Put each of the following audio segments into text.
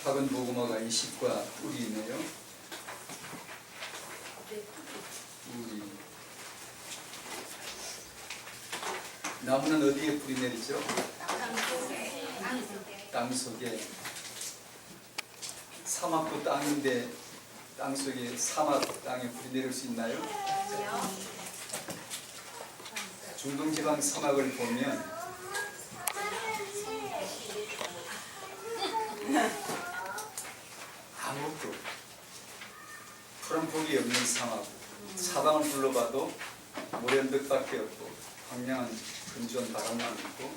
작은 고구마가 이식과 꿀이네요. 우리 나무는 어디에 뿌리 내리죠? 땅 속에. 사막도 땅인데 땅 속에 사막 땅에 뿌리 내릴 수 있나요? 중동지방 사막을 보면 아무것도 풀 한 폭이 없는 사막, 사방을 둘러봐도 모래 몇 밖에 없고 황량한 건조한 바람만 있고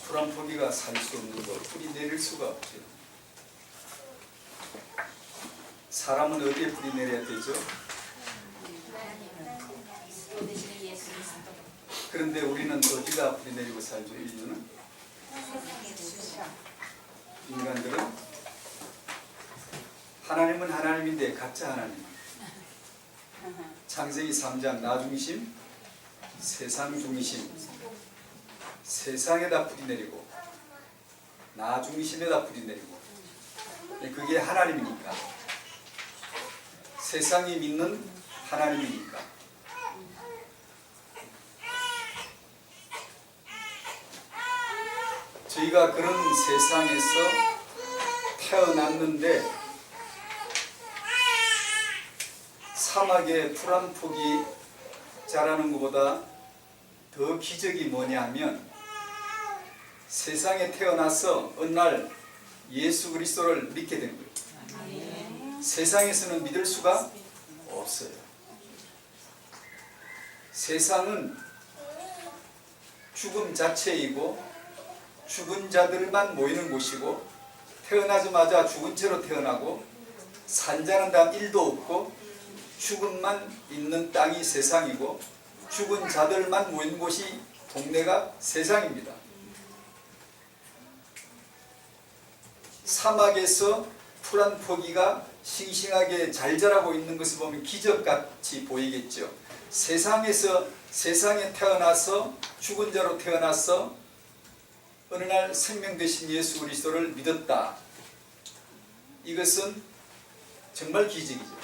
풀 한 포기가 살 수 없는 곳, 뿌리 내릴 수가 없죠. 사람은 어디에 뿌리 내려야 되죠? 그런데 우리는 어디다 뿌리 내리고 살죠? 인류는? 인간들은 하나님은 하나님인데 가짜 하나님. 창세기 3장 나 중심, 세상 중심. 세상에다 뿌리 내리고 나 중심에다 뿌리 내리고 그게 하나님이니까. 세상이 믿는 하나님이니까. 저희가 그런 세상에서 태어났는데 사막에 풀 한 폭이 자라는 것보다 더 기적이 뭐냐면 세상에 태어나서 어느 날 예수 그리스도를 믿게 된 거예요. 세상에서는 믿을 수가 없어요. 세상은 죽음 자체이고 죽은 자들만 모이는 곳이고 태어나자마자 죽은 채로 태어나고 산자는 단 1도 없고 죽음만 있는 땅이 세상이고 죽은 자들만 모인 곳이 동네가 세상입니다. 사막에서 풀 한 포기가 싱싱하게 잘 자라고 있는 것을 보면 기적같이 보이겠죠. 세상에 태어나서 죽은 자로 태어나서 어느 날 생명 되신 예수 그리스도를 믿었다. 이것은 정말 기적이죠.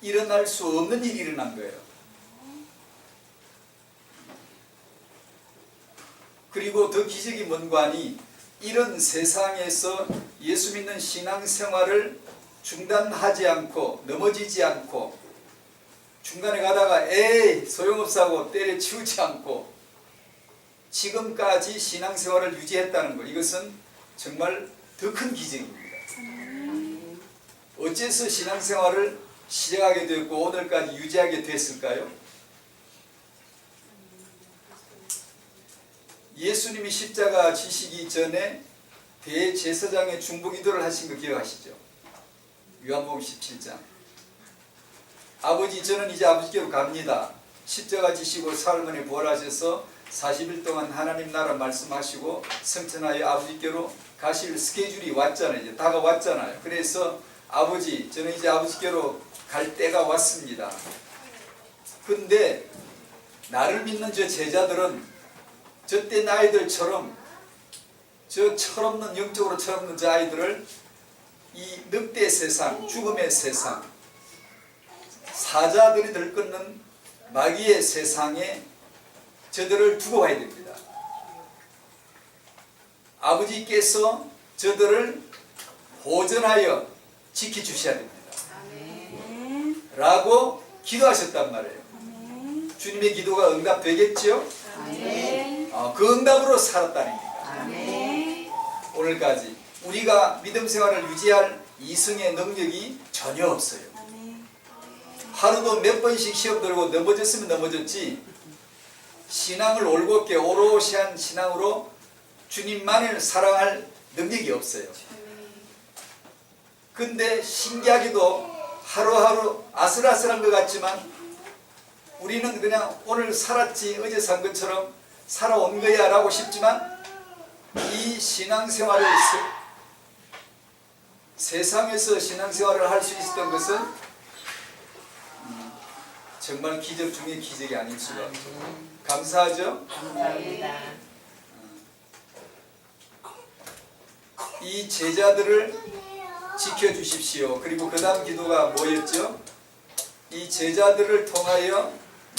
일어날 수 없는 일이 일어난 거예요. 그리고 더 기적이 뭔가 하니 이런 세상에서 예수 믿는 신앙생활을 중단하지 않고 넘어지지 않고 중간에 가다가 에이 소용없어 하고 때려치우지 않고 지금까지 신앙생활을 유지했다는 것, 이것은 정말 더 큰 기적입니다. 어째서 신앙생활을 시작하게 됐고 오늘까지 유지하게 됐을까요? 예수님이 십자가 지시기 전에 대제사장의 중보기도를 하신 거 기억하시죠? 요한복음 17장. 아버지, 저는 이제 아버지께로 갑니다. 십자가 지시고 사흘 만에 부활하셔서 40일 동안 하나님 나라 말씀하시고 성천하여 아버지께로 가실 스케줄이 왔잖아요. 이제 다가왔잖아요. 그래서 아버지, 저는 이제 아버지께로 갈 때가 왔습니다. 근데 나를 믿는 저 제자들은 저때 나이들처럼 저 철없는, 영적으로 철없는 저 아이들을 이 늑대 세상, 죽음의 세상, 사자들이 들끓는 마귀의 세상에 저들을 두고 가야 됩니다. 아버지께서 저들을 보존하여 지켜주셔야 됩니다. 라고 기도하셨단 말이에요. 주님의 기도가 응답되겠죠? 그 응답으로 살았다는 겁니다. 오늘까지 우리가 믿음 생활을 유지할 이승의 능력이 전혀 없어요. 하루도 몇 번씩 시험 들고 넘어졌으면 넘어졌지 신앙을 올곧게 오롯이 한 신앙으로 주님만을 사랑할 능력이 없어요. 근데 신기하게도 하루하루 아슬아슬한 것 같지만 우리는 그냥 오늘 살았지 어제 산 것처럼 살아온 거야 라고 싶지만 이 신앙생활을 세상에서 신앙생활을 할 수 있었던 것은 정말 기적 중에 기적이 아닐 수가 없죠. 감사하죠? 감사합니다. 이 제자들을 지켜주십시오. 그리고 그 다음 기도가 뭐였죠? 이 제자들을 통하여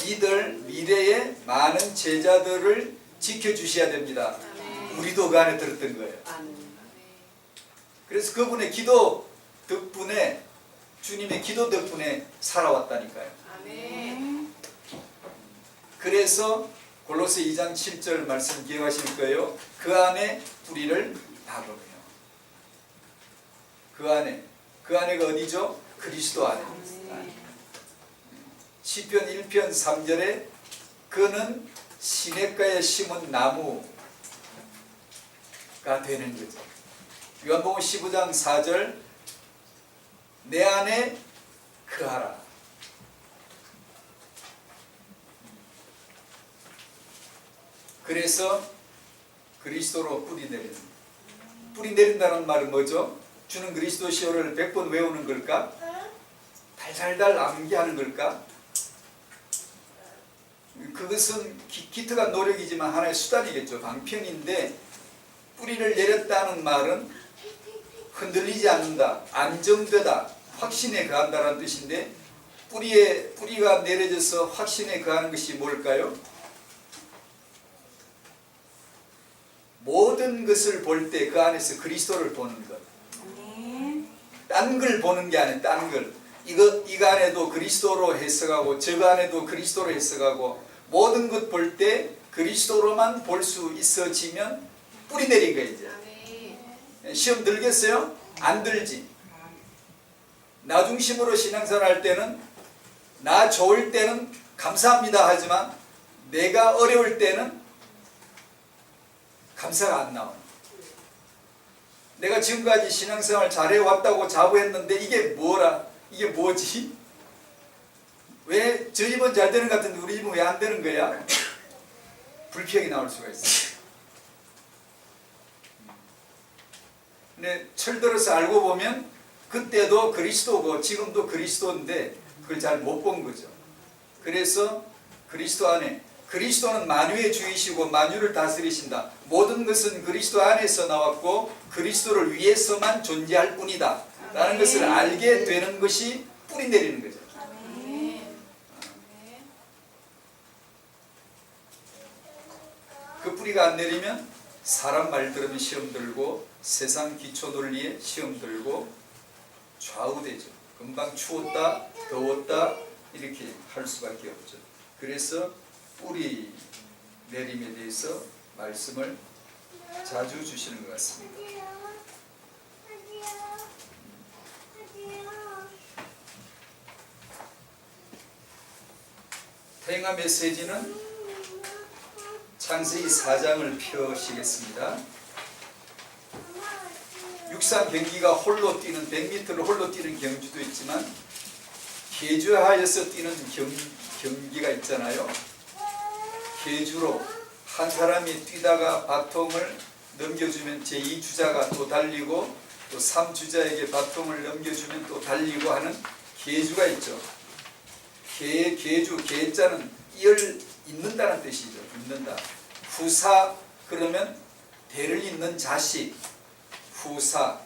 믿을 미래의 많은 제자들을 지켜주셔야 됩니다. 우리도 그 안에 들었던 거예요. 그래서 그분의 기도 덕분에, 주님의 기도 덕분에 살아왔다니까요. 그래서 골로새 2장 7절 말씀 기억하실 거예요. 그 안에 뿌리를 박으며. 그 안에가 어디죠? 그리스도 안에. 시편 1편 3절에 그는 시냇가에 심은 나무가 되는 거죠. 요한복음 15장 4절 내 안에 거하라. 그래서 그리스도로 뿌리 내린다. 뿌리 내린다는 말은 뭐죠? 주는 그리스도시오를 100번 외우는 걸까? 달달달 암기하는 걸까? 그것은 기특한 노력이지만 하나의 수단이겠죠. 방편인데 뿌리를 내렸다는 말은 흔들리지 않는다, 안정되다, 확신에 거한다는 뜻인데 뿌리가 내려져서 확신에 거하는 것이 뭘까요? 모든 것을 볼 때 그 안에서 그리스도를 보는 것. 딴 걸 보는 게 아니에요. 딴 걸. 이거 안에도 그리스도로 해석하고 저거 안에도 그리스도로 해석하고 모든 것 볼 때 그리스도로만 볼 수 있어지면 뿌리 내린 거예요. 이제. 시험 들겠어요? 안 들지. 나 중심으로 신앙생활 할 때는 나 좋을 때는 감사합니다 하지만 내가 어려울 때는 감사가 안 나와요. 내가 지금까지 신앙생활 잘해왔다고 자부했는데 이게 뭐라? 이게 뭐지? 왜 저 집은 잘 되는 것 같은데 우리 집은 왜 안 되는 거야? 불평이 나올 수가 있어요. 근데 철들어서 알고 보면 그때도 그리스도고 지금도 그리스도인데 그걸 잘 못 본 거죠. 그래서 그리스도 안에, 그리스도는 만유의 주이시고 만유를 다스리신다. 모든 것은 그리스도 안에서 나왔고 그리스도를 위해서만 존재할 뿐이다 라는 것을 알게 되는 것이 뿌리 내리는 거죠. 그 뿌리가 안 내리면 사람 말 들으면 시험 들고 세상 기초 논리에 시험 들고 좌우되죠. 금방 추웠다 더웠다 이렇게 할 수밖에 없죠. 그래서 뿌리 내림에 대해서 말씀을 자주 주시는 것 같습니다. 태영아 메시지는 창세기 4장을 펴시겠습니다. 육상 경기가 홀로 뛰는 100m를 홀로 뛰는 경주도 있지만 계주하여서 뛰는 경기가 있잖아요. 계주로 한 사람이 뛰다가 바통을 넘겨주면 제2주자가 또 달리고 또 3주자에게 바통을 넘겨주면 또 달리고 하는 계주가 있죠. 계주, 계자는 이을 잇는다는 뜻이죠. 잇는다. 후사 그러면 대를 잇는 자식, 후사.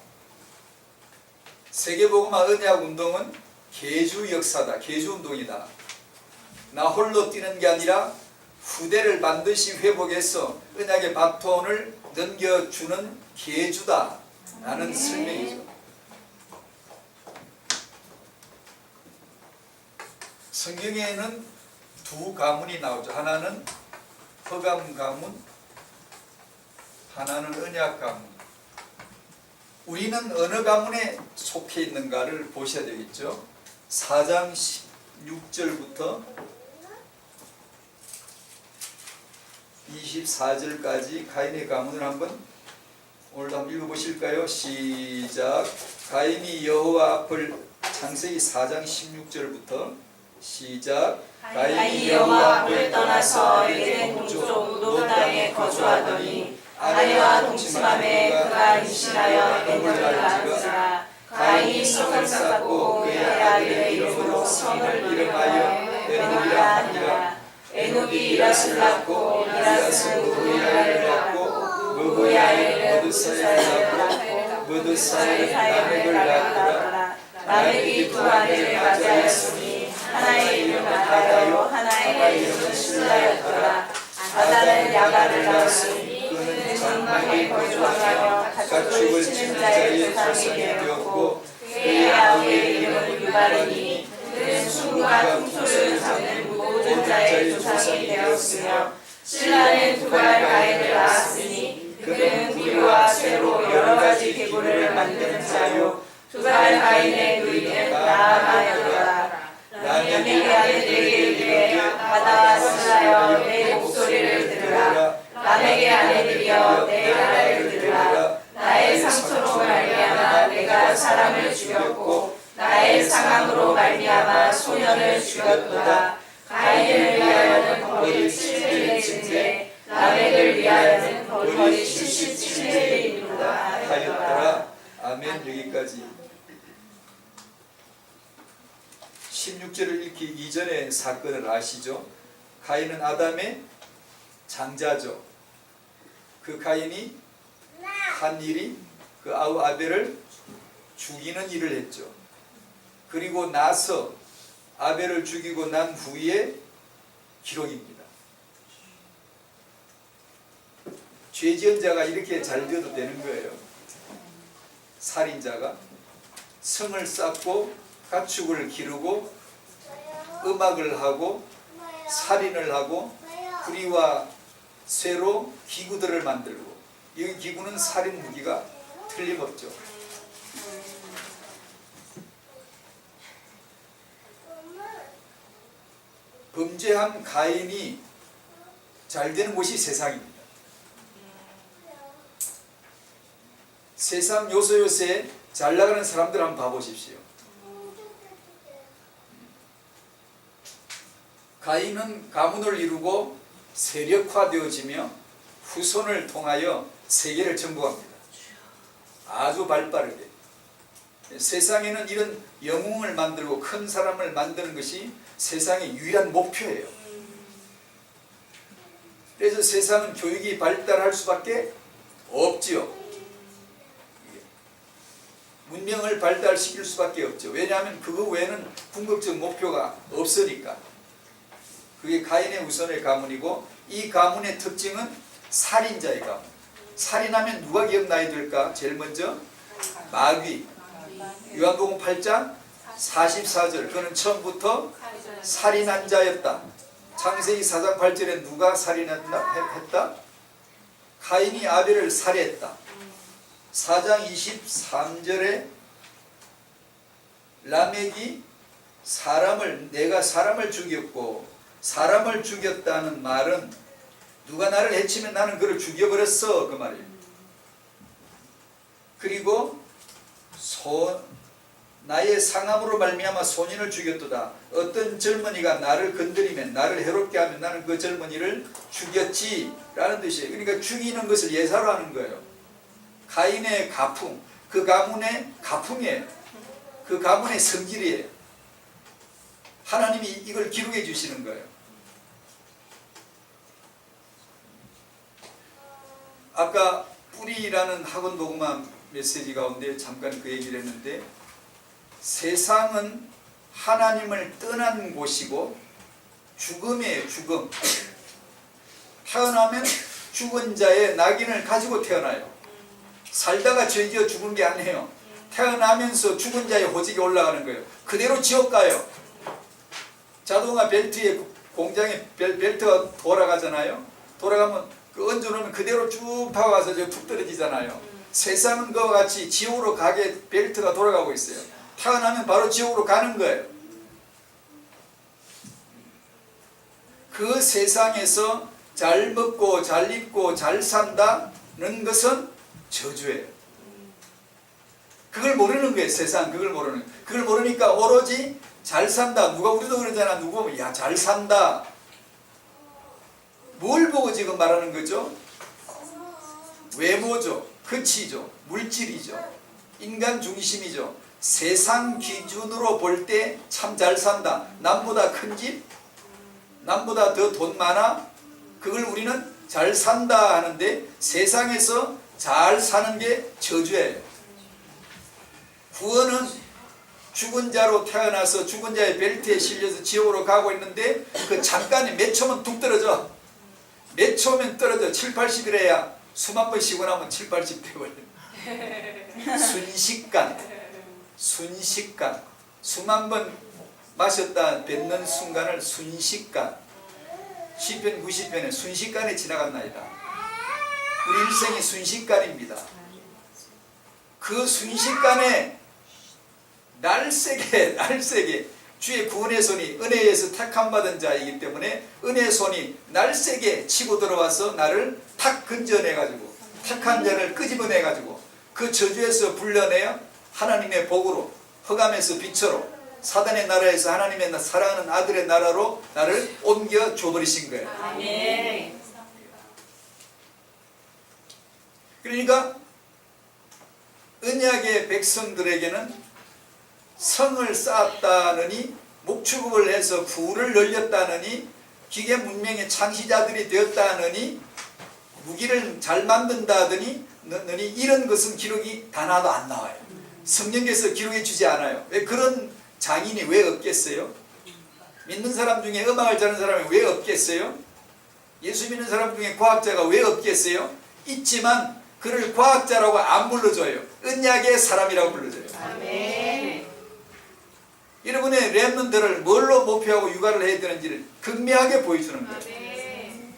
세계복음화 언약운동은 계주 역사다. 계주 운동이다. 나 홀로 뛰는 게 아니라 후대를 반드시 회복해서 언약의 바톤을 넘겨주는 계주다 라는 설명이죠. 성경에는 두 가문이 나오죠. 하나는 허감 가문, 하나는 언약 가문. 우리는 어느 가문에 속해 있는가를 보셔야 되겠죠. 4장 16절부터 24절까지 가인의 가문을 오늘도 한번 읽어보실까요? 시작. 가인이 여호와 앞을 창세기 4장 16절부터 시작. 가인이 여호와 앞을 떠나서 에덴 동쪽 노 땅에 거주하더니 아내와 동침함에 그가 임신하여 에녹을 낳은지라. 가인이 성을 쌓고 그의 아들의 이름으로 성을 이름하여 에녹이라 하니라. 에녹이 이라스를 낳고 이라스는 무후야를 낳고 무후야엘은 메두사엘을 낳고 그 사이에 라멕을 낳았더라. 라멕이 두 아들을 맞이하였으니 하나의 이름은 아다요 하나의 이름은 실라였더라. 아다는 야갈을 낳았으니 그는 전망에 거주하며 가축을 치는 자의 조상이 되었고 그의 아우의 이름은 유발이니 그는 숭과 퉁소를 잡는 모든 자의 조상이 되었으며 실라는 두발 가인을 낳았으니 그는 비료와 쇠로 여러 가지 기구를 만드는 자요 두발 가인의 누이는 나아마였더라. 라멕이 아내들에게 이르되 아다와 실라여 내 목소리를 들으라. 라멕의 아내들이여 내 말을 들으라. 나의 상처로 말미암아 내가 사람을 죽였고 나의 상함으로 말미암아 소년을 죽였도다. 가인을 위하여는 벌이 700인데 라멕을 위하여는 벌이 77인이로다 하였더라. 아멘. 여기까지. 16절을 읽기 이전의 사건을 아시죠? 가인은 아담의 장자죠. 그 가인이 한 일이 그 아우 아벨을 죽이는 일을 했죠. 그리고 나서 아벨을 죽이고 난 후에 기록입니다. 죄지은 자가 이렇게 잘 되어도 되는 거예요. 살인자가 성을 쌓고 가축을 기르고 음악을 하고 살인을 하고 구리와 쇠로 기구들을 만들고, 이 기구는 살인 무기가 틀림없죠. 범죄한 가인이 잘 되는 곳이 세상입니다. 세상 요소요소에 잘 나가는 사람들 한번 봐보십시오. 가인은 가문을 이루고 세력화되어지며 후손을 통하여 세계를 정복합니다. 아주 발빠르게. 세상에는 이런 영웅을 만들고 큰 사람을 만드는 것이 세상의 유일한 목표예요. 그래서 세상은 교육이 발달할 수밖에 없지요. 문명을 발달시킬 수밖에 없죠. 왜냐하면 그거 외에는 궁극적 목표가 없으니까. 그게 가인의 우선의 가문이고, 이 가문의 특징은 살인자의 가문. 살인하면 누가 기억나야 될까? 제일 먼저 마귀. 요한복음 8장 44절. 그는 처음부터 살인한 자였다. 창세기 4장 8절에 누가 살인했다? 가인이 아벨을 살해했다. 4장 23절에 라멕이 내가 사람을 죽였고, 사람을 죽였다는 말은 누가 나를 해치면 나는 그를 죽여버렸어, 그 말이에요. 그리고 나의 상함으로 말미암아 소년을 죽였도다. 어떤 젊은이가 나를 건드리면, 나를 해롭게 하면 나는 그 젊은이를 죽였지 라는 뜻이에요. 그러니까 죽이는 것을 예사로 하는 거예요. 가인의 가풍, 그 가문의 가풍이에요. 그 가문의 성질이에요. 하나님이 이걸 기록해 주시는 거예요. 아까 뿌리라는 학원 녹음한 메시지 가운데 잠깐 그 얘기를 했는데, 세상은 하나님을 떠난 곳이고 죽음이에요. 죽음. 태어나면 죽은 자의 낙인을 가지고 태어나요. 살다가 죄지어 죽은 게 아니에요. 태어나면서 죽은 자의 호직에 올라가는 거예요. 그대로 지옥 가요. 자동화 벨트에, 공장에 벨트가 돌아가잖아요. 돌아가면 그 얹어놓으면 그대로 쭉 파가서 툭 떨어지잖아요. 세상은 그와 같이 지옥으로 가게 벨트가 돌아가고 있어요. 태어나면 바로 지옥으로 가는 거예요. 그 세상에서 잘 먹고 잘 입고 잘 산다는 것은 저주예요. 그걸 모르는 거예요. 세상 그걸 모르는 거예요. 그걸 모르니까 오로지 잘 산다. 누가 우리도 그러잖아. 누구 보면 야 잘 산다. 뭘 보고 지금 말하는 거죠? 외모죠. 그치죠. 물질이죠. 인간 중심이죠. 세상 기준으로 볼 때 참 잘 산다. 남보다 큰 집, 남보다 더 돈 많아. 그걸 우리는 잘 산다 하는데, 세상에서 잘 사는 게 저주예요. 구원은 죽은 자로 태어나서 죽은 자의 벨트에 실려서 지옥으로 가고 있는데 그 잠깐에 몇 초면 뚝 떨어져. 몇 초면 떨어져. 7, 80이래야 수만 번 쉬고 나면 7, 80 되버려. 순식간 수만 번 마셨다 뱉는 순간을 순식간. 시편 90편에 순식간에 지나갔나이다. 우리 일생이 순식간입니다. 그 순식간에 날세게 주의 구원의 손이 은혜에서 택함 받은 자이기 때문에 은혜의 손이 날세게 치고 들어와서 나를 탁 건져내가지고 택한 자를 끄집어내가지고 그 저주에서 불러내어 하나님의 복으로 흑암에서 빛으로 사단의 나라에서 하나님의 사랑하는 아들의 나라로 나를 옮겨 줘버리신 거예요. 아멘. 그러니까 언약의 백성들에게는 성을 쌓았다느니 목축업을 해서 부를 늘렸다느니 기계 문명의 창시자들이 되었다느니 무기를 잘 만든다더니 이런 것은 기록이 단 하나도 안 나와요. 성경에서 기록해 주지 않아요. 왜 그런 장인이 왜 없겠어요? 믿는 사람 중에 음악을 잘하는 사람이 왜 없겠어요? 예수 믿는 사람 중에 과학자가 왜 없겠어요? 있지만 그를 과학자라고 안 불러줘요. 언약의 사람이라고 불러줘요. 아멘. 여러분의 렘넌트를 뭘로 목표하고 육아를 해야 되는지를 극명하게 보여주는 거예요. 아멘.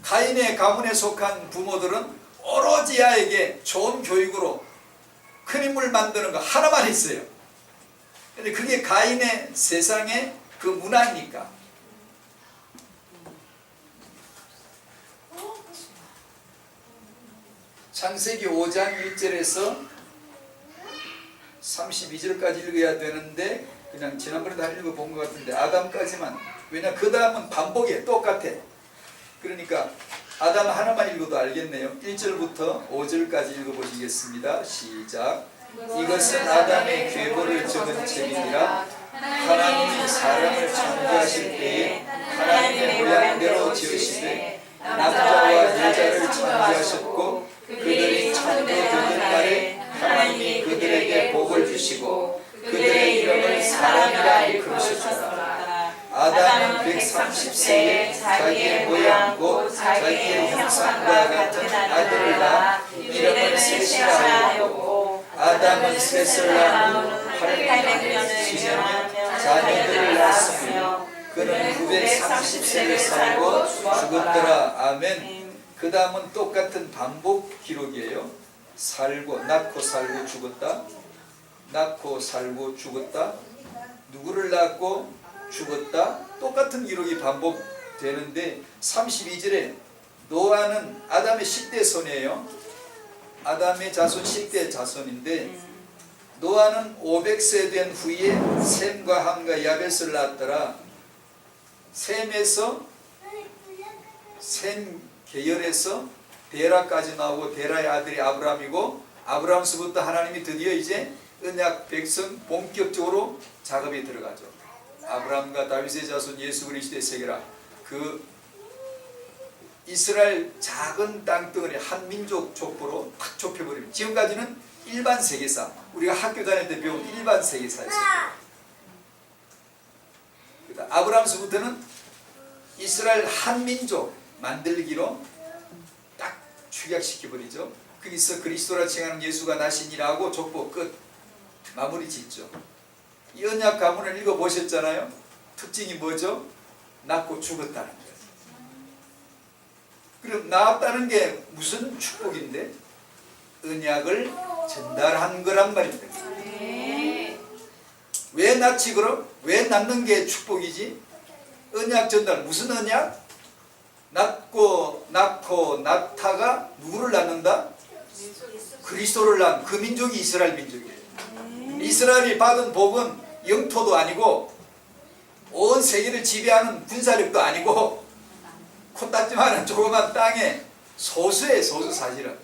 가인의 가문에 속한 부모들은 오로지 아이에게 좋은 교육으로 큰 인물 만드는 거 하나만 했어요. 근데 그게 가인의 세상의 그 문화니까. 창세기 5장 1절에서 32절까지 읽어야 되는데 그냥 지난번에도 한 읽어본 것 같은데 아담까지만. 왜냐 그 다음은 반복이에요. 똑같아. 그러니까 아담 하나만 읽어도 알겠네요. 1절부터 5절까지 읽어보시겠습니다. 시작. 이것은 아담의 계보를 적은 책이니라. 하나님이 사람을 창조하실 때에 하나님의 모양대로 지으시되 남자와 여자를 창조하셨고 그들이 창조되는 날에 하나님이 그들에게 복을 주시고 그들의 이름을 사람이라 일컬으셨더라. 아담은 130세에 자기의 모양 곧 자기의 형상과 같은 아들을 낳아 이름을 셋이라 하였고 아담은 셋을 낳은 후 800년을 지내며 자녀들을 낳았으며 그는 930세를 살고 죽었더라. 아멘. 그 다음은 똑같은 반복 기록이에요. 살고 낳고 살고 죽었다. 낳고 살고 죽었다. 누구를 낳고 죽었다. 똑같은 기록이 반복되는데 32절에 노아는 아담의 10대 손이에요. 아담의 자손 10대 자손인데 노아는 500세 된 후에 셈과 함과 야벳을 낳았더라. 셈에서 셈 계열에서 데라까지 나오고 데라의 아들이 아브람이고 아브람서부터 하나님이 드디어 이제 언약 백성 본격적으로 작업에 들어가죠. 아브람과 다윗의 자손 예수 그리스도의 세계라. 그 이스라엘 작은 땅덩어리 한 민족 족보로 탁 좁혀버립니다. 지금까지는 일반 세계사, 우리가 학교 다닐 때 배운 일반 세계사였어요. 아브람서부터는 이스라엘 한 민족 만들기로 딱 축약시켜버리죠. 거기서 그리스도라 칭하는 예수가 나시니라고 족보 끝 마무리 짓죠. 이 언약 가문을 읽어보셨잖아요. 특징이 뭐죠? 낳고 죽었다는 거예요. 그럼 낳았다는 게 무슨 축복인데? 언약을 전달한 거란 말입니다. 왜 낳지 그럼? 왜 낳는 게 축복이지? 언약 전달. 무슨 언약? 낳고 낳다가 누구를 낳는다? 그리스도를 낳은 그 민족이 이스라엘 민족이에요. 이스라엘이 받은 복은 영토도 아니고 온 세계를 지배하는 군사력도 아니고 코딱지만한 조그만 땅에 소수의 소수. 사실은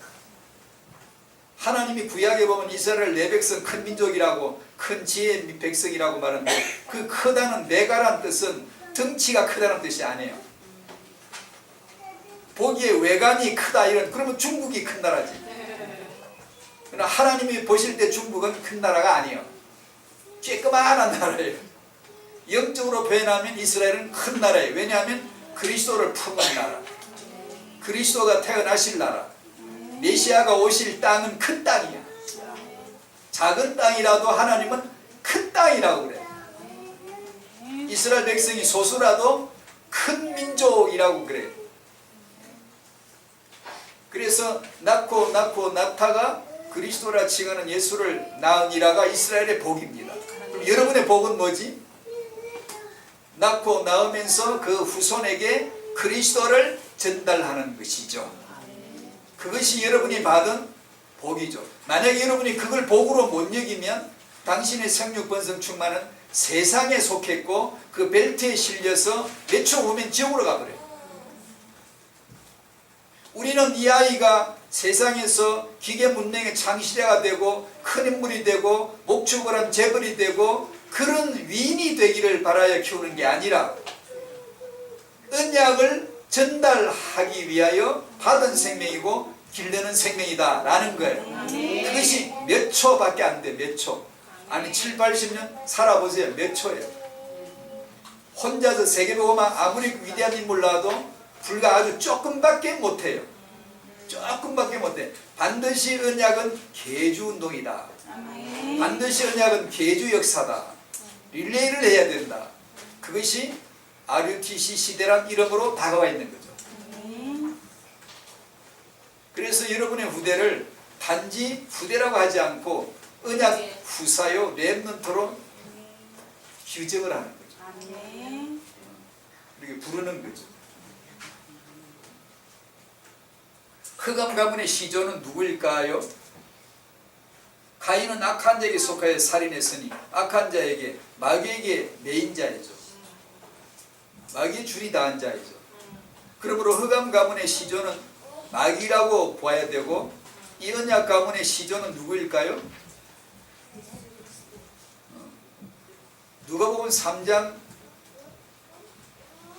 하나님이 구약에 보면 이스라엘 내 백성 큰 민족이라고 큰 지혜의 백성이라고 말하는데 그 크다는 메가란 뜻은 덩치가 크다는 뜻이 아니에요. 보기에 외관이 크다 이런. 그러면 중국이 큰 나라지. 그러나 하나님이 보실 때 중국은 큰 나라가 아니에요. 쬐끄만한 나라예요. 영적으로 표현하면 이스라엘은 큰 나라예요. 왜냐하면 그리스도를 품은 나라, 그리스도가 태어나실 나라, 메시아가 오실 땅은 큰 땅이야. 작은 땅이라도 하나님은 큰 땅이라고 그래. 이스라엘 백성이 소수라도 큰 민족이라고 그래. 그래서 낙타가 그리스도라 칭하는 예수를 낳은 이라가 이스라엘의 복입니다. 그럼 여러분의 복은 뭐지? 낳고 낳으면서 그 후손에게 그리스도를 전달하는 것이죠. 그것이 여러분이 받은 복이죠. 만약에 여러분이 그걸 복으로 못 여기면 당신의 생육번성 충만은 세상에 속했고 그 벨트에 실려서 몇 초 후면 지옥으로 가버려요. 우리는 이 아이가 세상에서 기계 문명의 창시자가 되고 큰 인물이 되고 목축을한 재벌이 되고 그런 위인이 되기를 바라여 키우는 게 아니라 언약을 전달하기 위하여 받은 생명이고 길르는 생명이다 라는 거예요. 그것이 몇 초밖에 안 돼. 몇 초. 아니 7, 80년 살아보세요. 몇 초예요. 혼자서 세계보고만 아무리 위대한 인물 나와도 불과 아주 조금밖에 못해요. 조금밖에 못해. 반드시 언약은 계주운동이다. 반드시 언약은 계주 역사다. 릴레이를 해야 된다. 그것이 RUTC 시대란 이름으로 다가와 있는 거죠. 그래서 여러분의 후대를 단지 후대라고 하지 않고 언약 후사요 렘넌트로 규정을 하는 거죠. 이렇게 부르는 거죠. 흑암 가문의 시조는 누구일까요? 가인은 악한 자에게 속하여 살인했으니 악한 자에게 마귀에게 매인 자이죠. 마귀의 줄이 다한 자이죠. 그러므로 흑암 가문의 시조는 마귀라고 보아야 되고 이 언약 가문의 시조는 누구일까요? 누가복음 3장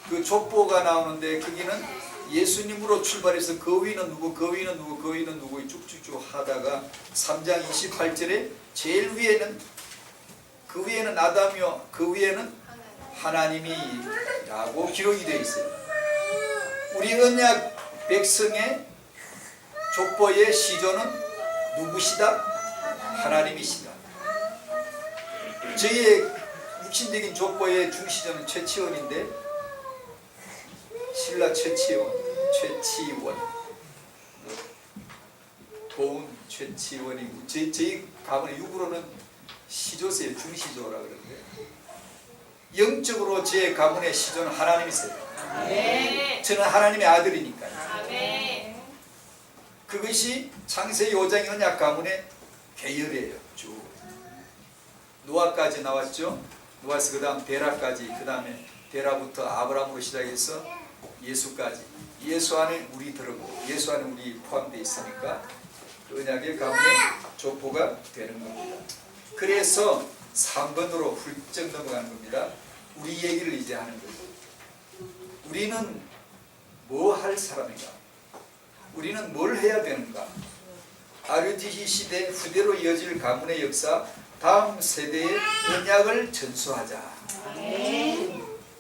그 족보가 나오는데 거기는 예수님으로 출발해서 그 위는 누구, 그 위는 누구, 그 위는 누구 쭉쭉쭉 하다가 3장 28절에 제일 위에는 그 위에는 아담이요 그 위에는 하나님이라고 기록이 되어 있어요. 우리 언약 백성의 족보의 시조는 누구시다? 하나님이시다. 저희의 육신적인 족보의 중시조는 최치원인데 신라 최치원, 도운 최치원이고 저희 가문의 육으로는 시조세요. 중시조라 그러는데 영적으로 제 가문의 시조는 하나님이세요. 저는 하나님의 아들이니까요. 그것이 창세기 5장 언약 가문의 계열이에요. 쭉 노아까지 나왔죠. 노아에서 그 다음 데라까지, 그 다음에 데라부터 아브라함으로 시작해서 예수까지. 예수 안에 우리 들어고 예수 안에 우리 포함되어 있으니까 그 언약의 가문의 족보가 되는 겁니다. 그래서 3번으로 훌쩍 넘어가는 겁니다. 우리 얘기를 이제 하는 거죠. 우리는 뭐 할 사람인가? 우리는 뭘 해야 되는가? RUTC 시대 후대로 이어질 가문의 역사, 다음 세대의 언약을 전수하자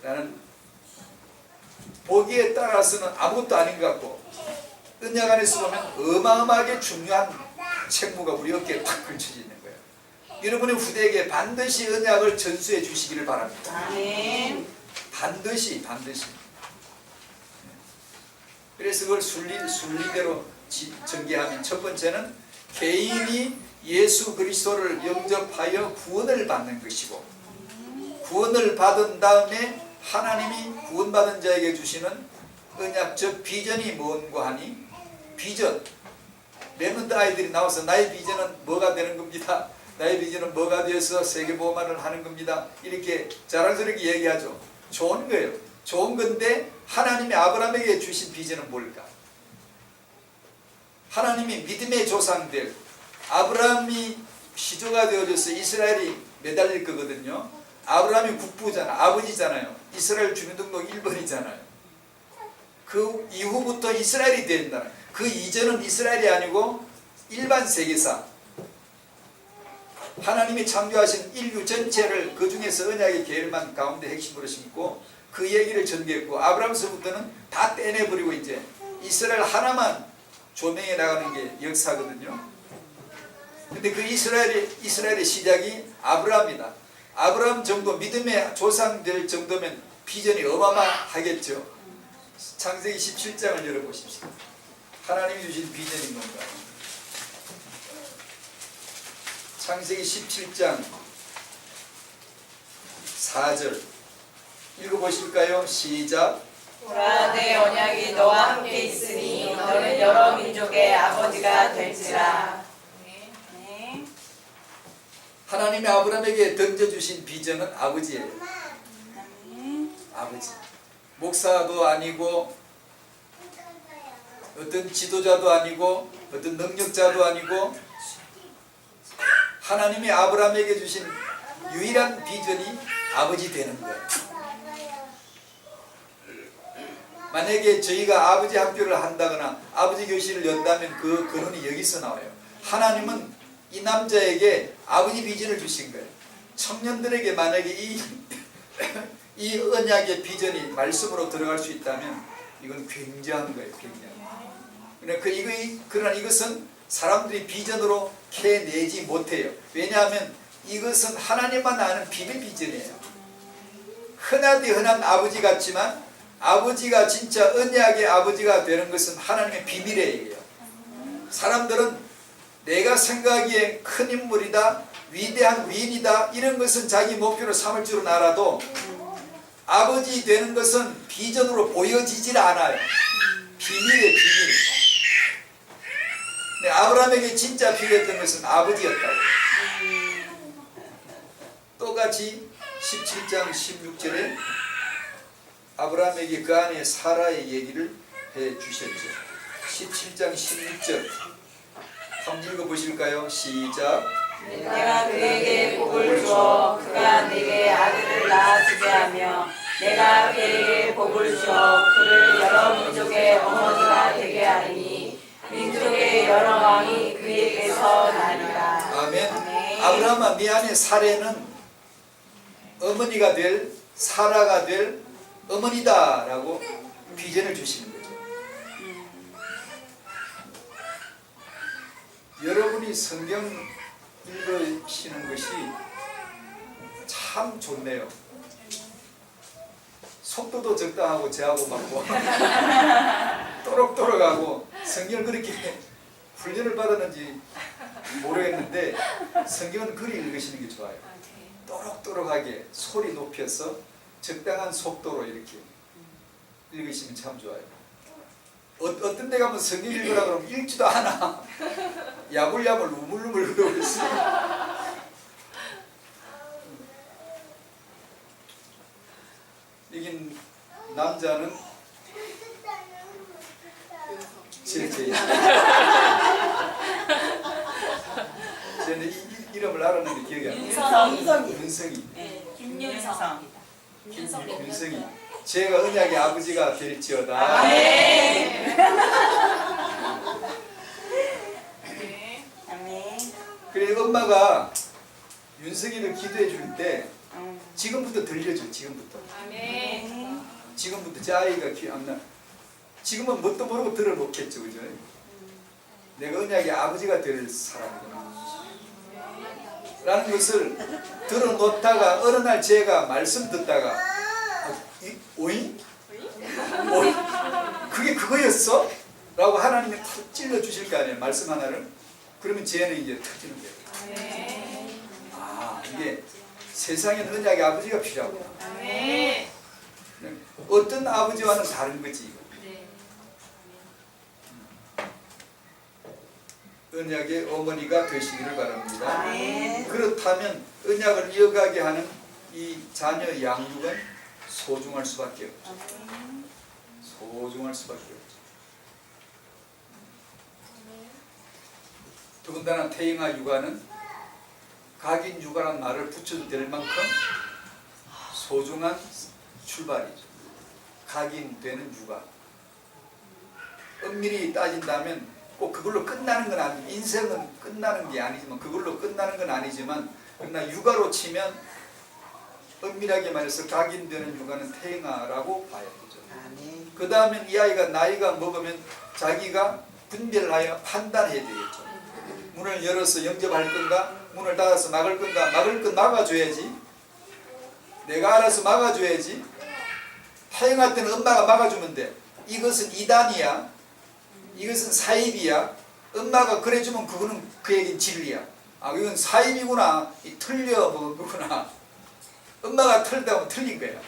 라는 보기에 따라서는 아무것도 아닌 것 같고 언약 안에서 보면 어마어마하게 중요한 책무가 우리 어깨에 탁 걸쳐져 있는 거예요. 여러분의 후대에게 반드시 언약을 전수해 주시기를 바랍니다. 반드시. 그래서 그걸 순리대로 전개하면 첫 번째는 개인이 예수 그리스도를 영접하여 구원을 받는 것이고 구원을 받은 다음에 하나님이 구원받은 자에게 주시는 언약적 비전이 뭔가 하니 비전. 렘넌트 아이들이 나와서 나의 비전은 뭐가 되는 겁니다. 나의 비전은 뭐가 되어서 세계보험화를 하는 겁니다. 이렇게 자랑스럽게 얘기하죠. 좋은 거예요. 좋은 건데 하나님이 아브라함에게 주신 비전은 뭘까? 하나님이 믿음의 조상들 아브라함이 시조가 되어져서 이스라엘이 매달릴 거거든요. 아브라함이 국부잖아. 아버지잖아요. 이스라엘 주민등록 1번이잖아요. 그 이후부터 이스라엘이 된다. 그 이전은 이스라엘이 아니고 일반 세계사 하나님이 창조하신 인류 전체를 그 중에서 언약의 계율만 가운데 핵심으로 심고 그 얘기를 전개했고 아브라함서부터는 다 떼내버리고 이제 이스라엘 하나만 조명해 나가는 게 역사거든요. 근데 그 이스라엘의 시작이 아브라함이다. 아브라함 정도 믿음의 조상 될 정도면 비전이 어마어마하겠죠. 창세기 17장을 열어보십시오. 하나님이 주신 비전이 뭔가. 창세기 17장 4절 읽어보실까요? 시작. 보라 내 언약이 너와 함께 있으니 너는 여러 민족의 아버지가 될지라. 하나님이 아브라함에게 던져주신 비전은 아버지예요. 아버지. 목사도 아니고 어떤 지도자도 아니고 어떤 능력자도 아니고 하나님이 아브라함에게 주신 유일한 비전이 아버지 되는 거예요. 만약에 저희가 아버지 학교를 한다거나 아버지 교실을 연다면 그 근원이 여기서 나와요. 하나님은 이 남자에게 아버지 비전을 주신 거예요. 청년들에게 만약에 이 언약의 비전이 말씀으로 들어갈 수 있다면 이건 굉장한 거예요. 굉장히. 그러나 이것은 사람들이 비전으로 캐내지 못해요. 왜냐하면 이것은 하나님만 아는 비밀 비전이에요. 흔하디 흔한 아버지 같지만 아버지가 진짜 언약의 아버지가 되는 것은 하나님의 비밀이에요. 사람들은 내가 생각하기에 큰 인물이다, 위대한 위인이다 이런 것은 자기 목표로 삼을 줄은 알아도 아버지 되는 것은 비전으로 보여지질 않아요. 비밀이에요. 비밀. 네, 아브라함에게 진짜 필요했던 것은 아버지였다고. 똑같이 17장 16절에 아브라함에게 그 안에 사라의 얘기를 해주셨죠. 17장 16절 한번 읽어보실까요? 시작. 내가 그에게 복을 주어 그가 내게 아들을 낳아주게 하며 내가 그에게 복을 주어 그를 여러 민족의 어머니가 되게 하리니 민족의 여러 왕이 그에게서 나리라. 아멘. 아브라함아 네 안에 사례는 어머니가 될 사라가 될 어머니다 라고 비전을 주시는 거죠. 여러분이 성경 읽으시는 것이 참 좋네요. 속도도 적당하고 저하고 맞고 또록또록하고 성경을 그렇게 훈련을 받았는지 모르겠는데 성경은 그리 읽으시는 게 좋아요. 또록또록하게 소리 높여서 적당한 속도로 이렇게 읽으시면 참 좋아요. 어떤 데 가면 성경 읽으라 그러면 읽지도 않아. 야물야물 우물우물 그러고 있어요. 이긴 남자는 제 쟤는 이름을 알았는데 기억이 안 나요. 윤성이. 김윤성입니다. 윤성이. 제가 언약의 아버지가 될지어다. 아멘. 그래 엄마가 윤성이를 기도해 줄 때 지금부터 들려줘. 지금부터. 아멘. 지금부터 제 아이가 기억 안 나. 지금은 뭣도 모르고 들어놓겠죠, 그죠? 내가 언약의 아버지가 될 사람이구나. 라는 것을 들어놓다가 어느 날 제가 말씀 듣다가 오잉? 오잉? 그게 그거였어? 라고 하나님이 탁 찔러주실 거 아니에요, 말씀 하나를. 그러면 쟤는 이제 터지는 거예요. 아, 이게 세상에는 언약의 아버지가 필요하구나. 어떤 아버지와는 다른 거지. 언약의 어머니가 되시기를 바랍니다. 그렇다면 언약을 이어가게 하는 이 자녀 양육은 소중할 수밖에 없죠. 소중할 수밖에 없죠. 더군다나 태영아 육아는 각인 육아라는 말을 붙여도 될 만큼 소중한 출발이죠. 각인되는 육아. 엄밀히 따진다면 꼭 그걸로 끝나는 건 아니, 인생은 끝나는 게 아니지만 그걸로 끝나는 건 아니지만 그러나 육아로 치면 엄밀하게 말해서 각인되는 육아는 태행아라고 봐야 되죠. 그 다음에 이 아이가 나이가 먹으면 자기가 분별하여 판단해야 되겠죠. 문을 열어서 영접할 건가, 문을 닫아서 막을 건가. 막을 건 막아줘야지. 내가 알아서 막아줘야지. 태행아 때는 엄마가 막아주면 돼. 이것은 이단이야, 이것은 사입이야. 엄마가 그래주면 그거는 그에겐 진리야. 아, 이건 사입이구나, 틀려 먹은 거구나. 엄마가 틀다 하면 틀린 거야.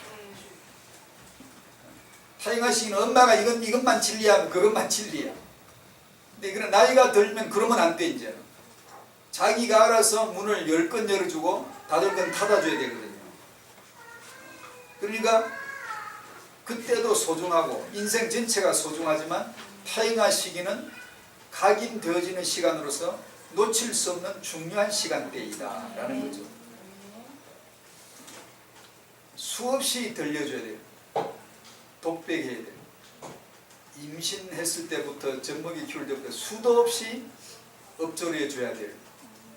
태행아식은 엄마가 이것만 진리하면 그것만 진리야. 근데 이거는 나이가 들면 그러면 안 돼. 이제 자기가 알아서 문을 10건 열어주고 닫을 건 닫아줘야 되거든요. 그러니까 그때도 소중하고 인생 전체가 소중하지만 태행아 시기는 각인되어지는 시간으로서 놓칠 수 없는 중요한 시간대이다 라는 거죠. 수없이 들려줘야 돼요. 독백해야 돼요. 임신했을 때부터 젖먹이 키울 때부터 수도 없이 엎조려 줘야 돼요.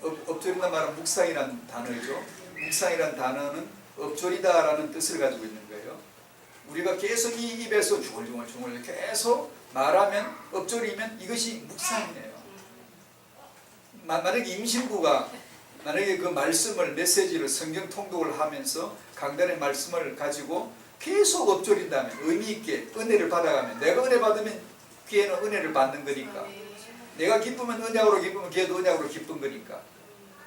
엎조린다는 말은 묵상이라는 단어죠. 묵상이라는 단어는 엎조리다라는 뜻을 가지고 있는 거예요. 우리가 계속 이 입에서 중얼중얼 계속 말하면, 엎조리면 이것이 묵상이에요. 만약에 임신부가 만약에 그 말씀을, 메시지를 성경 통독을 하면서 강단의 말씀을 가지고 계속 엎조린다면, 의미 있게 은혜를 받아가면, 내가 은혜 받으면 걔는 은혜를 받는 거니까, 내가 기쁘면 은약으로 기쁘면 걔도 은약으로 기쁜 거니까,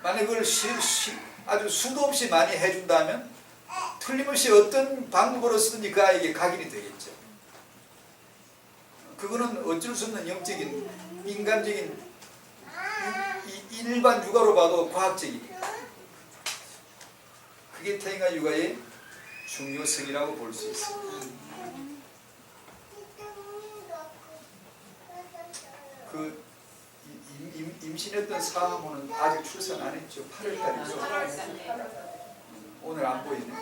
만약에 그걸 아주 수도 없이 많이 해준다면 틀림없이 어떤 방법으로서든지 그 아이에게 각인이 되겠죠. 그거는 어쩔 수 없는 영적인, 인간적인, 일반 육아로 봐도 과학적이에요. 그게 태행아 육아의 중요성이라고 볼 수 있습니다. 그 임신했던 사모는 아직 출산 안 했죠. 8월달이죠. 오늘 안 보이네.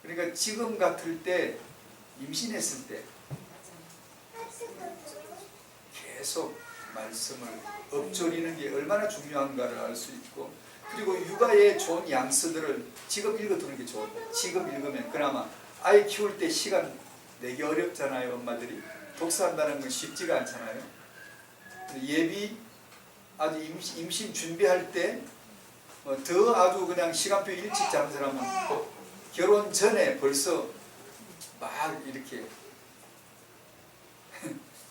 그러니까 지금 같을 때, 임신했을 때 계속 말씀을 엎조리는 게 얼마나 중요한가를 알 수 있고, 그리고 육아의 좋은 양서들을 지금 읽어두는 게 좋은데, 지금 읽으면 그나마 아이 키울 때 시간 내기 어렵잖아요. 엄마들이 독서한다는 건 쉽지가 않잖아요. 예비 아주 임신 준비할 때 더 아주 그냥 시간표 일찍 잡는 사람은 결혼 전에 벌써 막 이렇게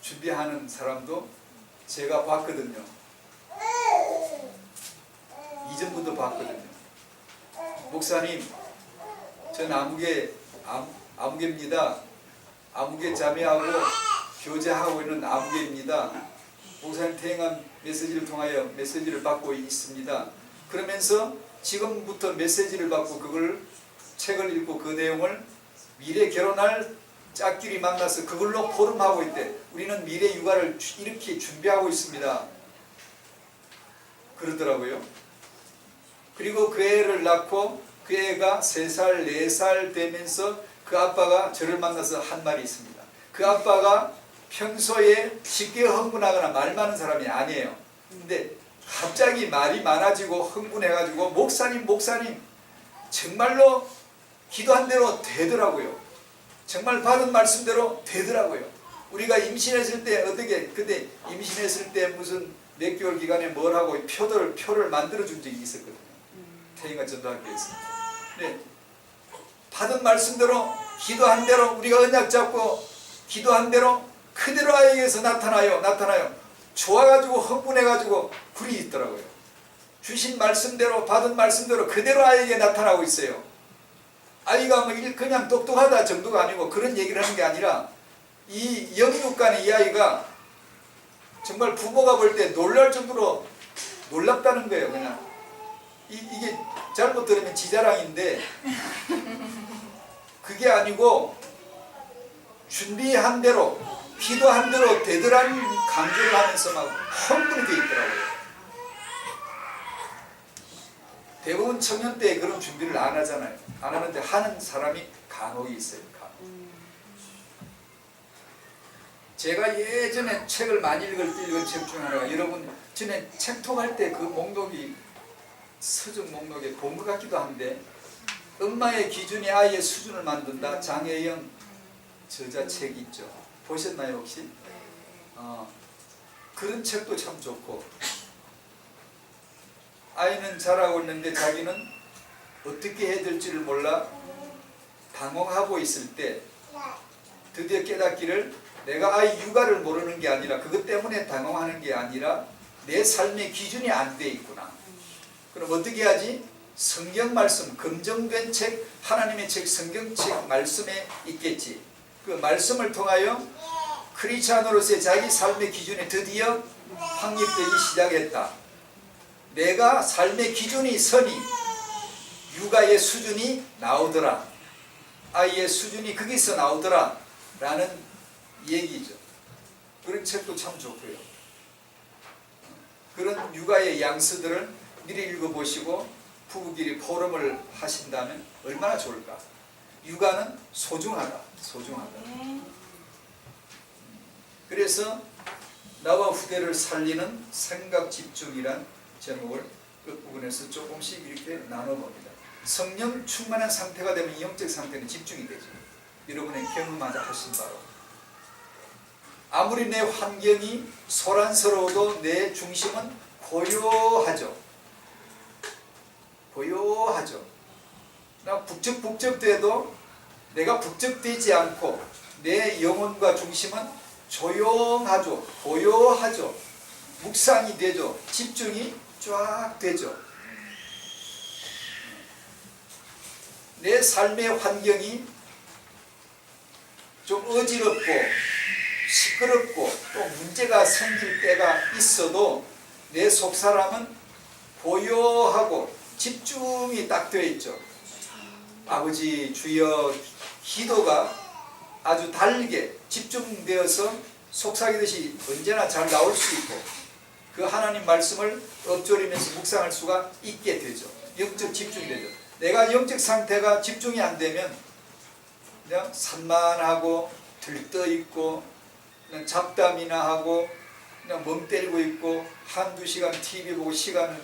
준비하는 사람도 제가 봤거든요. 이전부터 봤거든요. 목사님, 전 아무개입니다. 아무개 자매하고 교제하고 있는 아무개입니다. 목사님 태행한 메시지를 통하여 메시지를 받고 있습니다. 그러면서 지금부터 메시지를 받고 그걸 책을 읽고 그 내용을 미래 결혼할 짝끼리 만나서 그걸로 포럼하고 있대. 우리는 미래 육아를 이렇게 준비하고 있습니다. 그러더라고요. 그리고 그 애를 낳고 그 애가 3살, 4살 되면서 그 아빠가 저를 만나서 한 말이 있습니다. 그 아빠가 평소에 쉽게 흥분하거나 말 많은 사람이 아니에요. 근데 갑자기 말이 많아지고 흥분해가지고 목사님 정말로 기도한 대로 되더라고요. 정말 받은 말씀대로 되더라고요. 우리가 임신했을 때 어떻게, 근데 임신했을 때 무슨 몇 개월 기간에 뭘 하고 표를 만들어준 적이 있었거든요. 태행아 전도학교에서. 네. 받은 말씀대로 기도한 대로 우리가 언약 잡고 기도한 대로 그대로 아이에게서 나타나요. 좋아가지고 흥분해가지고 굴이 있더라고요. 주신 말씀대로 받은 말씀대로 그대로 아이에게 나타나고 있어요. 아이가 뭐 그냥 똑똑하다 정도가 아니고 그런 얘기를 하는 게 아니라 이 영육간의 이 아이가 정말 부모가 볼 때 놀랄 정도로 놀랍다는 거예요. 그냥 이게 잘못 들으면 지자랑인데 그게 아니고 준비한 대로 기도한 대로 되더라는 강조를 하면서 막 흥분이 되어 있더라고요. 대부분 청년 때 그런 준비를 안 하잖아요. 안 하는데 하는 사람이 간혹 있어요. 간혹. 제가 예전에 책을 많이 읽은 책 중 하나가, 여러분 전에 책톡할 때 그 목록이 서적 목록에 본 것 같기도 한데, 엄마의 기준이 아이의 수준을 만든다, 장혜영 저자 책 있죠. 보셨나요 혹시? 그런 책도 참 좋고, 아이는 자라고 있는데 자기는 어떻게 해야 될지를 몰라 당황하고 있을 때 드디어 깨닫기를, 내가 아이 육아를 모르는 게 아니라, 그것 때문에 당황하는 게 아니라 내 삶의 기준이 안 돼 있구나. 그럼 어떻게 하지? 성경 말씀, 검증된 책, 하나님의 책, 성경책 말씀에 있겠지. 그 말씀을 통하여 크리스찬으로서의 자기 삶의 기준이 드디어 확립되기 시작했다. 내가 삶의 기준이 서니 육아의 수준이 나오더라, 아이의 수준이 거기서 나오더라 라는 얘기죠. 그런 책도 참 좋고요. 그런 육아의 양서들을 미리 읽어보시고 부부끼리 포럼을 하신다면 얼마나 좋을까. 육아는 소중하다. 그래서 나와 후대를 살리는 생각 집중이란 제목을 끝부분에서 조금씩 이렇게 나눠봅니다. 성령 충만한 상태가 되면 영적 상태는 집중이 되죠. 여러분의 경험하자 하신 바로, 아무리 내 환경이 소란스러워도 내 중심은 고요하죠. 나 북적북적돼도 내가 북적되지 않고 내 영혼과 중심은 조용하죠. 고요하죠. 묵상이 되죠. 집중이 쫙 되죠. 내 삶의 환경이 좀 어지럽고 시끄럽고 또 문제가 생길 때가 있어도 내 속사람은 고요하고 집중이 딱 되어 있죠. 아버지 주여 기도가 아주 달게 집중되어서 속삭이듯이 언제나 잘 나올 수 있고, 그 하나님 말씀을 엎조리면서 묵상할 수가 있게 되죠. 영적 집중이 되죠. 내가 영적 상태가 집중이 안 되면 그냥 산만하고 들떠있고 그냥 잡담이나 하고 그냥 멍 때리고 있고 한두 시간 TV 보고 시간을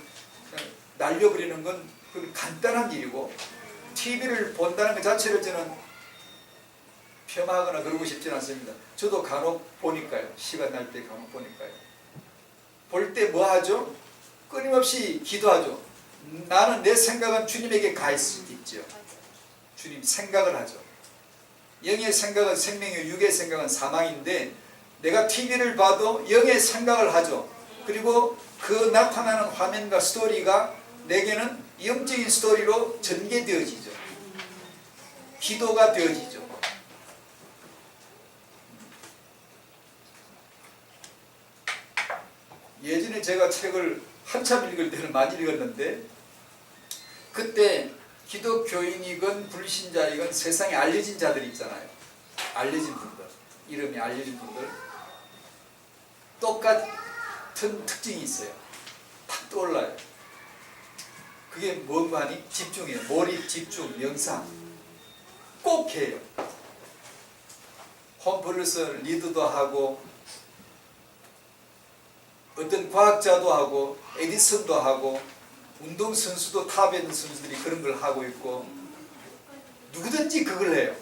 그냥 날려버리는 건 그건 간단한 일이고, TV를 본다는 것 자체를 저는 폄하하거나 그러고 싶진 않습니다. 저도 간혹 보니까요. 시간 날 때 간혹 보니까요. 볼 때 뭐 하죠? 끊임없이 기도하죠. 나는 내 생각은 주님에게 가 있죠. 주님 생각을 하죠. 영의 생각은 생명이요 육의 생각은 사망인데, 내가 TV를 봐도 영의 생각을 하죠. 그리고 그 나타나는 화면과 스토리가 내게는 영적인 스토리로 전개되어지죠. 기도가 되어지죠. 예전에 제가 책을 한참 읽을 때는 많이 읽었는데, 그때 기독교인이건 불신자이건 세상에 알려진 자들이 있잖아요. 알려진 분들, 이름이 알려진 분들, 똑같은 특징이 있어요. 탁 떠올라요. 그게 뭔가 하니? 집중이에요. 몰입, 집중, 명상 꼭 해요. 홈플러스 리드도 하고, 어떤 과학자도 하고, 에디슨도 하고, 운동선수도 탑에 있는 선수들이 그런 걸 하고 있고, 누구든지 그걸 해요.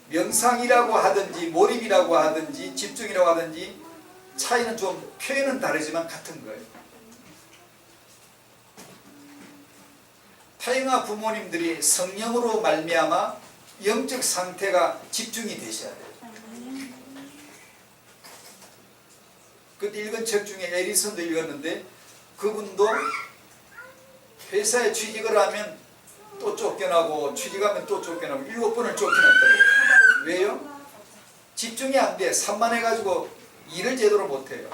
명상이라고 하든지 몰입이라고 하든지 집중이라고 하든지 차이는 좀 표현은 다르지만 같은 거예요. 타영아 부모님들이 성령으로 말미암아 영적 상태가 집중이 되셔야 돼요. 그때 읽은 책 중에 에디슨도 읽었는데, 그분도 회사에 취직을 하면 또 쫓겨나고 취직하면 또 쫓겨나고 7번을 쫓겨났더라고요. 왜요? 집중이 안 돼. 산만해가지고 일을 제대로 못해요.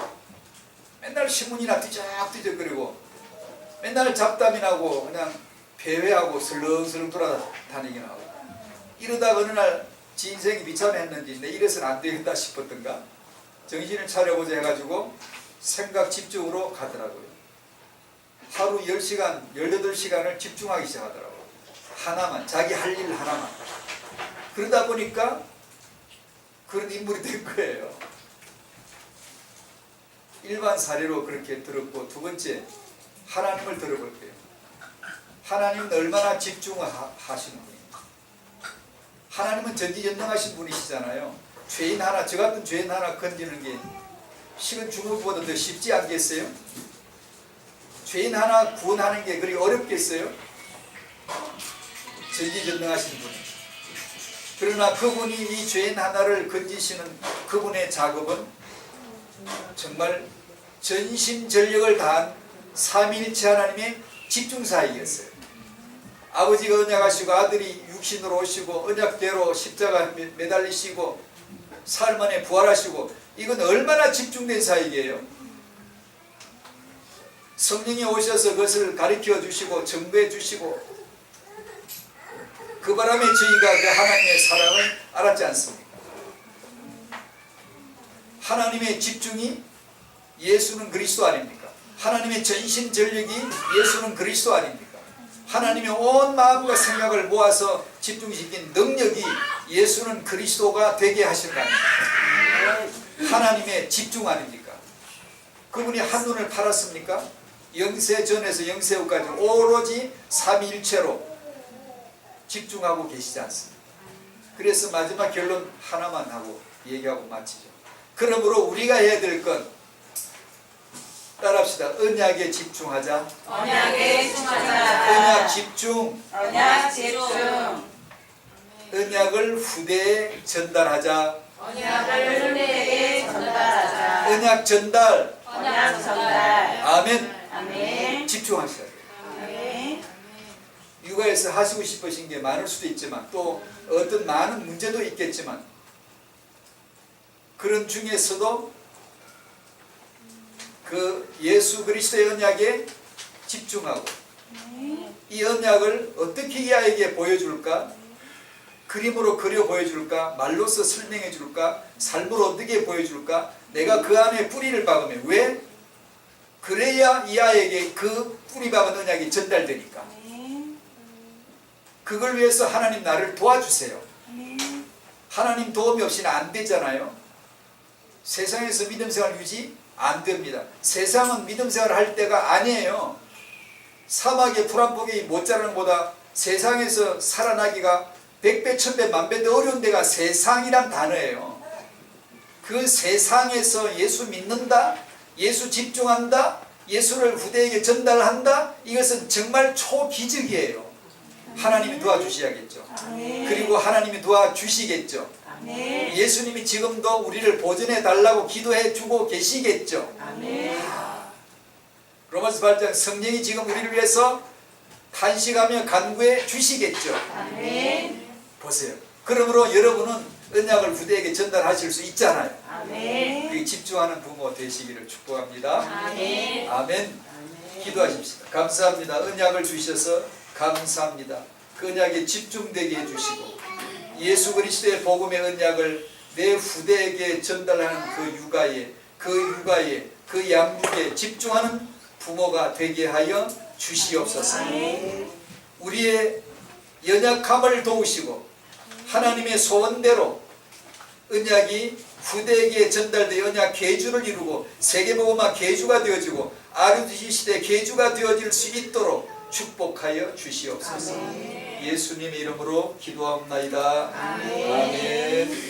맨날 신문이나 뒤적뒤적거리고 맨날 잡담이 나고 그냥 배회하고 슬렁슬렁 돌아다니긴 하고, 이러다가 어느 날 지 인생이 비참했는지 내 이래서는 안 되겠다 싶었던가 정신을 차려보자 해가지고 생각 집중으로 가더라고요. 하루 10시간, 18시간을 집중하기 시작하더라고요. 하나만, 자기 할 일 하나만. 그러다 보니까 그런 인물이 된 거예요. 일반 사례로 그렇게 들었고, 두 번째 하나님을 들어볼게요. 하나님은 얼마나 집중하시는 분이에요. 하나님은 전지전능하신 분이시잖아요. 죄인 하나, 저 같은 죄인 하나 건지는 게 식은 죽음보다 더 쉽지 않겠어요? 죄인 하나 구원하는 게 그리 어렵겠어요? 전지전능하신 분. 그러나 그분이 이 죄인 하나를 건지시는 그분의 작업은 정말 전심전력을 다한 삼위일체 하나님의 집중사역이었어요. 아버지가 언약하시고 아들이 육신으로 오시고 언약대로 십자가 매달리시고 사흘 만에 부활하시고, 이건 얼마나 집중된 사역이에요. 성령이 오셔서 그것을 가르쳐 주시고 정보해 주시고, 그 바람에 저희가 그 하나님의 사랑을 알았지 않습니까? 하나님의 집중이 예수는 그리스도 아닙니까? 하나님의 전심전력이 예수는 그리스도 아닙니까? 하나님의 온 마음과 생각을 모아서 집중시킨 능력이 예수는 그리스도가 되게 하신 거 아닙니까? 하나님의 집중 아닙니까? 그분이 한눈을 팔았습니까? 영세 전에서 영세 후까지 오로지 삼위일체로 집중하고 계시지 않습니까? 그래서 마지막 결론 하나만 하고 얘기하고 마치죠. 그러므로 우리가 해야 될 건, 따라합시다. 언약에 집중하자. 언약에 집중하자. 언약 집중. 언약 집중. 언약을 후대에 전달하자. 언약을 후대에게 전달하자. 언약 전달. 언약 전달. 아멘. 아멘. 집중하셔야 돼요. 아멘. 육아에서 하시고 싶으신 게 많을 수도 있지만, 또 어떤 많은 문제도 있겠지만, 그런 중에서도 그 예수 그리스도의 언약에 집중하고, 이 언약을 어떻게 이 아이에게 보여줄까? 그림으로 그려 보여줄까? 말로써 설명해 줄까? 삶으로 어떻게 보여줄까? 내가 그 안에 뿌리를 박으면, 왜? 그래야 이 아이에게 그 뿌리 박은 언약이 전달되니까. 그걸 위해서 하나님 나를 도와주세요. 하나님 도움이 없이는 안 되잖아요. 세상에서 믿음 생활 유지 안 됩니다. 세상은 믿음 생활을 할 때가 아니에요. 사막의 풀 한 포기 못 자라는 것보다 세상에서 살아나기가 100배, 1000배, 만배 더 어려운 데가 세상이란 단어예요. 그 세상에서 예수 믿는다, 예수 집중한다, 예수를 후대에게 전달한다, 이것은 정말 초기적이에요. 하나님이 도와주셔야겠죠. 그리고 하나님이 도와주시겠죠. 예수님이 지금도 우리를 보존해 달라고 기도해 주고 계시겠죠. 로마서 8장 성령이 지금 우리를 위해서 탄식하며 간구해 주시겠죠. 보세요. 그러므로 여러분은 언약을 후대에게 전달하실 수 있잖아요. 그게 집중하는 부모 되시기를 축복합니다. 아멘. 기도하십시다. 감사합니다. 언약을 주셔서 감사합니다. 그 언약에 집중되게 해주시고, 예수 그리스도의 복음의 언약을 내 후대에게 전달하는 그 육아에 그 양육에 집중하는 부모가 되게 하여 주시옵소서. 우리의 연약함을 도우시고 하나님의 소원대로 언약이 후대에게 전달되어 언약 계주를 이루고 세계복음화 계주가 되어지고 RUTC 시대 계주가 되어질 수 있도록 축복하여 주시옵소서. 예수님의 이름으로 기도합나이다. 아멘.